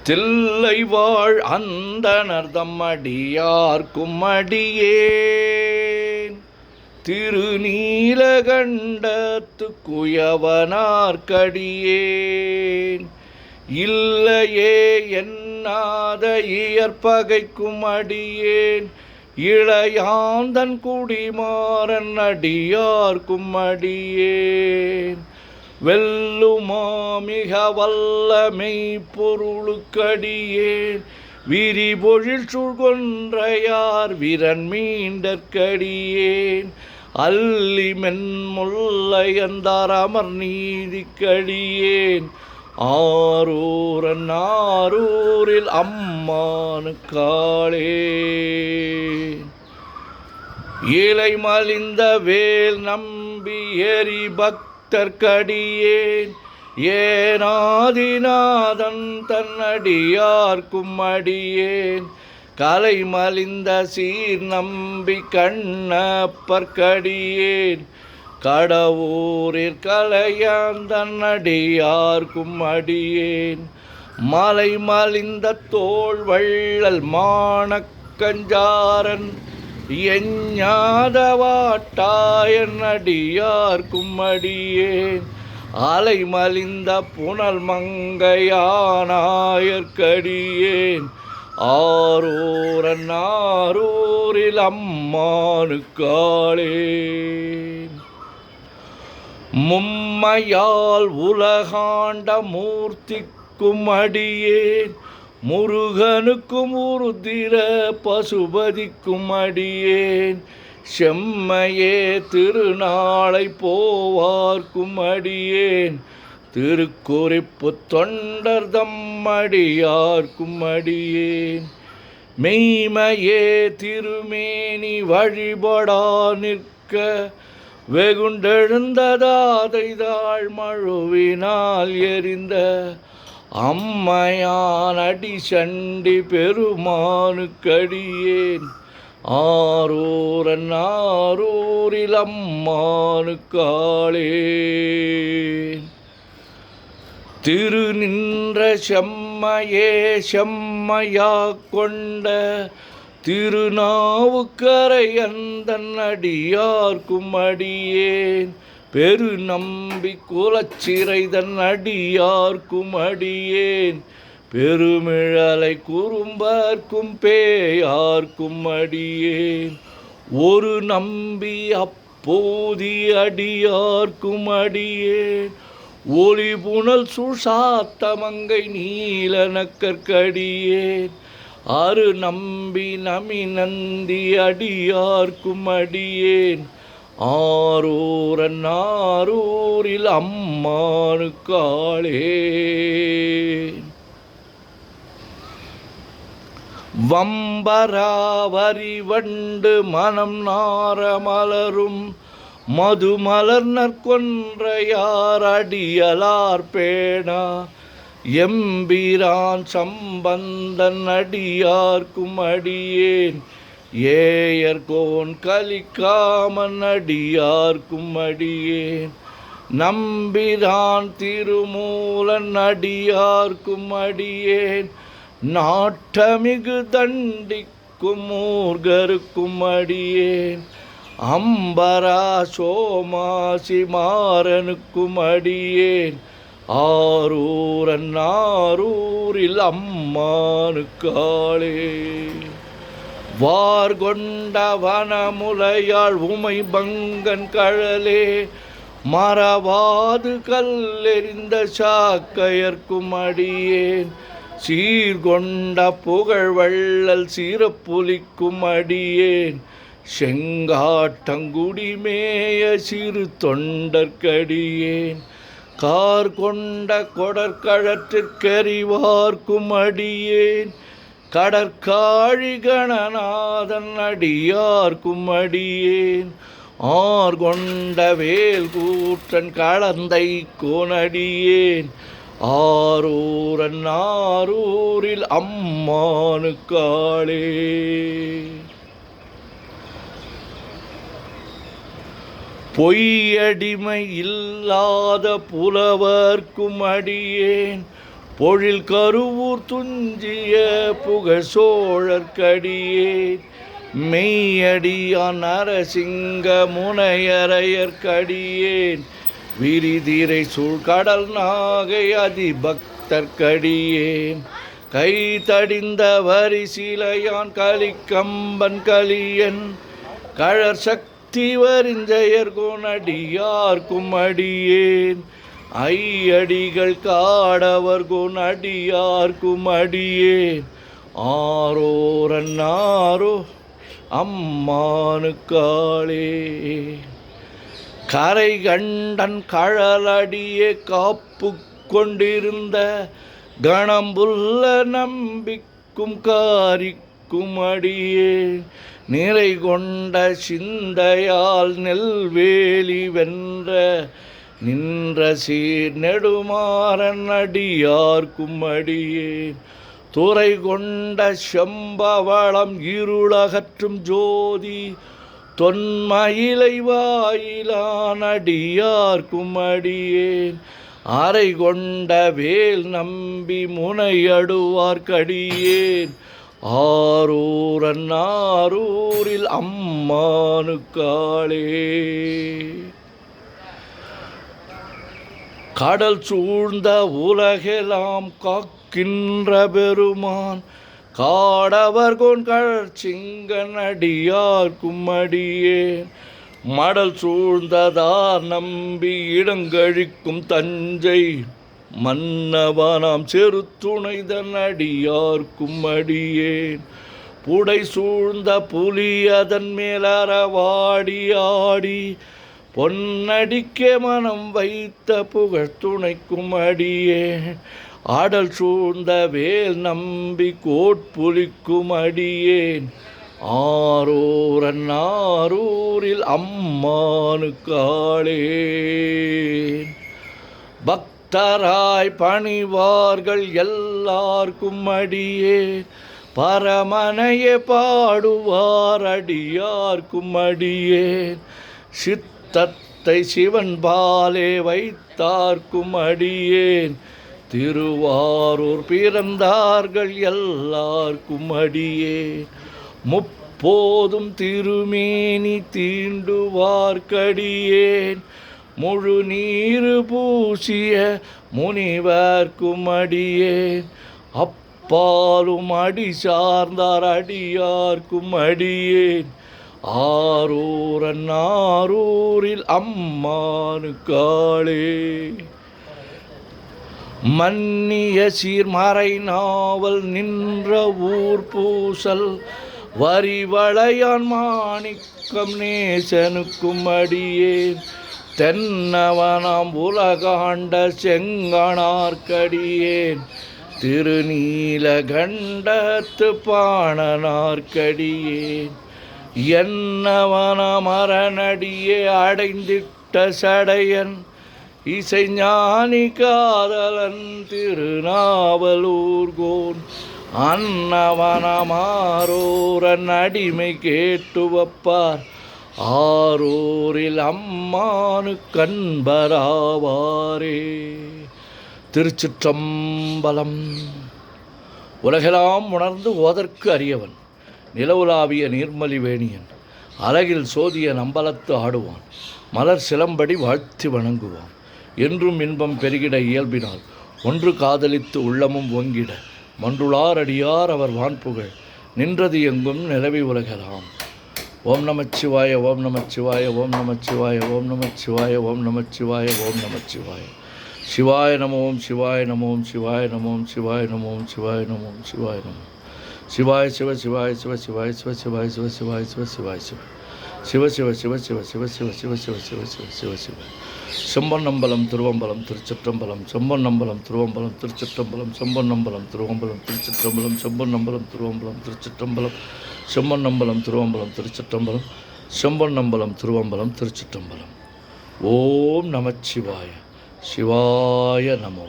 தில்லை வாழ் அந்தணர் தம்மடியார்க்கும் அடியேன் திருநீலகண்டத்து குயவனார்க்கடியேன் இல்லையே என்னாத இயற்பகைக்கும் அடியேன் இளையாந்தன் குடிமாறன் அடியார்க்கும் அடியேன் வெல்லுமா மிக வல்லமை பொருளுக்கடியேன் விரிபொழில் சூழ்கொன்றையார் விரன் மீண்டற்கடியேன் அல்லி மென்முல்லையந்தார் அமர் நீதிக்கடியேன் ஆரூரன் ஆரூரில் அம்மானு காளே இலை மலிந்த வேல் நம்பி எரி பக்தர்க்கடியேன் ஏனாதிநாதன் தன்னடியார்க்கும் அடியேன் கலை மலிந்த சீர் நம்பி கண்ணப்பர்க்கடியேன் கடவுரிற் கலையான் தன்னடியார்க்கும் அடியேன் மலை மலிந்த தோள் வள்ளல் மானக்கஞ்சாரன் எஞ்ஞாதவாட்டாயன் அடியார்க்கும் அடியேன் அலை மலிந்த புனல் மங்கையானாயற்கடியேன் ஆரூரன் ஆரூரில் அம்மானு காளே மும்மையால் உலகாண்ட மூர்த்திக்கும் அடியேன் முருகனுக்கும் உருத்திர பசுபதிக்கும் அடியேன் செம்மையே திருநாளை போவார்க்கும் அடியேன் திருக்குறிப்பு தொண்டர் தம்மடியார்க்கும் அடியேன் மெய்மையே திருமேனி வழிபடா நிற்க வெகுண்டெழுந்ததாதைதாள் மழுவினால் எரிந்த அம்மையான் அடி சண்டி பெருமானுக்கடியேன் ஆரூரன் ஆரூரில் அம்மானு காளே திருநின்ற செம்மையே செம்மையா கொண்ட திருநாவுக்கரை அந்தன் அடியார்க்கும் அடியேன் பெரு நம்பி குலச்சிறைதன் அடியார்க்கும் அடியேன் பெருமிழலை குறும்பர்க்கும் பேயார்க்கும் அடியேன் ஒரு நம்பி அப்போதி அடியார்க்கும் அடியேன் ஒளி புனல் சுஷாத்தமங்கை நீலனக்கற்கடியேன் அரு நம்பி நமி நந்தி அடியார்க்கும் அடியேன் ஆரூரன் ஆரூரில் அம்மானு காளே வம்பராவரி வண்டு மனம் நார மலரும் மதுமலர் நற்கொன்றையார் அடியலார் பேணா எம்பிரான் சம்பந்தன் அடியார்க்கும் அடியேன் ஏயர்கோன் கலிக்காமன் அடியார்க்கும் அடியேன் நம்பிரான் திருமூலன் அடியார்க்கும் அடியேன் நாட்டமிகு தண்டிக்கும் மூர்கருக்கும் அடியேன் அம்பரா சோமாசி மாறனுக்கும் அடியேன் ஆரூரன் ஆரூரில் அம்மானு காளே வார்கொண்ட வனமுலையாள் உமை பங்கன் கழலே மறவாது கல்லெறிந்த சாக்கையர்க்கும் அடியேன் சீர்கொண்ட புகழ் வள்ளல் சிறப்புலிக்கும் அடியேன் செங்காட்டங்குடிமேய சிறு தொண்டர்க்கடியேன் கார் கொண்ட கொடற்கழற்றிற்கறிவார்க்கும் அடியேன் கடற்காழி கணநாதன் அடியார்க்கும் அடியேன் ஆர்கொண்ட வேல் கூற்றன் களந்தை கோனடியேன் ஆரூரன் ஆரூரில் அம்மானு காளே பொய்யடிமை இல்லாத புலவர்க்கும் அடியேன் பொழில் கருவூர் துஞ்சிய புகழ் சோழர்க்கடியேன் மெய்யடியான் நரசிங்க முனையரையர்க்கடியேன் விரிதிரை சூழ்கடல் நாகை அதிபக்தர்க்கடியேன் கை தடிந்த வரிசிலையான் கலிக்கம்பன் கலியன் கழற் சக்தி வரிஞ்சயர் குணடியார்க்கும் அடியேன் ஐயடிகள் காடவர் குணடியார்க்கும் அடியேன் ஆரோரன்னாரோ அம்மானுக்காளே கரை கண்டன் கழலடியே காப்பு கொண்டிருந்த கணம்புல்ல நம்பிக்கும் காரிக்கும் அடியே நிறை கொண்ட சிந்தையால் நெல்வேலி வென்ற நின்ற சீர் நெடுமாறன் அடியார்க்கும் அடியேன் துறை கொண்ட செம்பவளம் இருளகற்றும் ஜோதி தொன்மயிலை வாயிலான் அடியார்க்கும் அடியேன் அறை கொண்ட வேல் நம்பி முனையடுவார்க்கடியேன் ஆரூரன் ஆரூரில் அம்மானுக்காளே கடல் சூழ்ந்த உலகெல்லாம் காக்கின்ற பெருமான் காடவர் கொண்கள் சிங்கன் அடியார்க்கும் அடியேன் மடல் சூழ்ந்ததார் நம்பி இடங்கழிக்கும் தஞ்சை மன்னவனாம் செருத்துணைதன் அடியார்க்கும் அடியேன் புடை சூழ்ந்த புலி அதன் மேலறவாடி ஆடி பொன்னடிக்கே மனம் வைத்த புகழ் துணைக்கும் அடியேன் ஆடல் சூழ்ந்த வேல் நம்பி கோட்புலிக்கும் அடியேன் ஆரூரன் ஆரூரில் அம்மானுக்காளே பக்தராய் பணிவார்கள் எல்லார்க்கும் அடியேன் பரமனையே பாடுவார் அடியார்க்கும் அடியேன் சித்தத்தை சிவன் பாலே வைத்தார்க்கும் அடியேன் திருவாரூர் பிறந்தார்கள் எல்லார்க்கும் அடியேன் முப்போதும் திருமேனி தீண்டுவார்க்கடியேன் முழு நீரு பூசிய முனிவர்க்கும் அடியேன் அப்பாலும் அடி சார்ந்தார் அடியார்க்கும் அடியேன் ஆரூரன் ஆரூரில் அம்மானுக்காளே மன்னிய சீர்மறை நாவல் நின்ற ஊர் பூசல் வரிவளையான் மாணிக்கம் நேசனுக்கும் அடியேன் தென்னவனாம் உலகாண்ட செங்கணார்க்கடியேன் திருநீலகண்டத்து பாணனார்க்கடியேன் என்னவனாம் அரணடியே அடைந்திட்ட சடையன் இசைஞானி காதலன் திருநாவலூர்கோன் அன்னவனாம் ஆரூரன் அடிமை கேட்டு வப்பார் ஆரூரில் அம்மானு கண்பராவாரே. திருச்சிற்றம்பலம். உலகெல்லாம் உணர்ந்து ஓதற்கு அறியவன், நிலவுலாவிய நீர்மலி வேணியன், அழகில் சோதிய நம்பலத்து ஆடுவான், மலர் சிலம்படி வாழ்த்தி வணங்குவான். என்றும் இன்பம் பெருகிட இயல்பினால் ஒன்று காதலித்து உள்ளமும் ஓங்கிட மன்றுளார் அடியார் அவர் வான்புகழ் நின்றது எங்கும் நிலவி உலகலாம். ஓம் நமச்சிவாய, ஓம் நமச்சிவாய, ஓம் நமச்சிவாய, ஓம் நமச்சிவாய, ஓம் நமச்சிவாய, ஓம் நமச்சிவாய. சிவாய நமோம், சிவாய நமோம், சிவாய நமோம், சிவாய நமோம், சிவாய நமோம், சிவாய நமோம். சிவாய சிவ, சிவாய சிவ, சிவாய சிவ, சிவாய சிவ, சிவாய சிவ, சிவாய சிவ, சிவ சிவ சிவ சிவ சிவ சிவ சிவ சிவ சிவ சிவ சிவ சிவ. செம்பொன்னம்பலம் திருவம்பலம் திருச்சிற்றம்பலம், செம்பொன்னம்பலம் திருவம்பலம் திருச்சிற்றம்பலம், செம்பொன்னம்பலம் திருவம்பலம் திருச்சிற்றம்பலம், செம்பொன்னம்பலம் திருவம்பலம் திருச்சிற்றம்பலம், செம்பொன்னம்பலம் திருவம்பலம் திருச்சிற்றம்பலம், செம்பொன்னம்பலம் திருவம்பலம் திருச்சிற்றம்பலம். ஓம் நமச்சிவாய, சிவாய நமோ.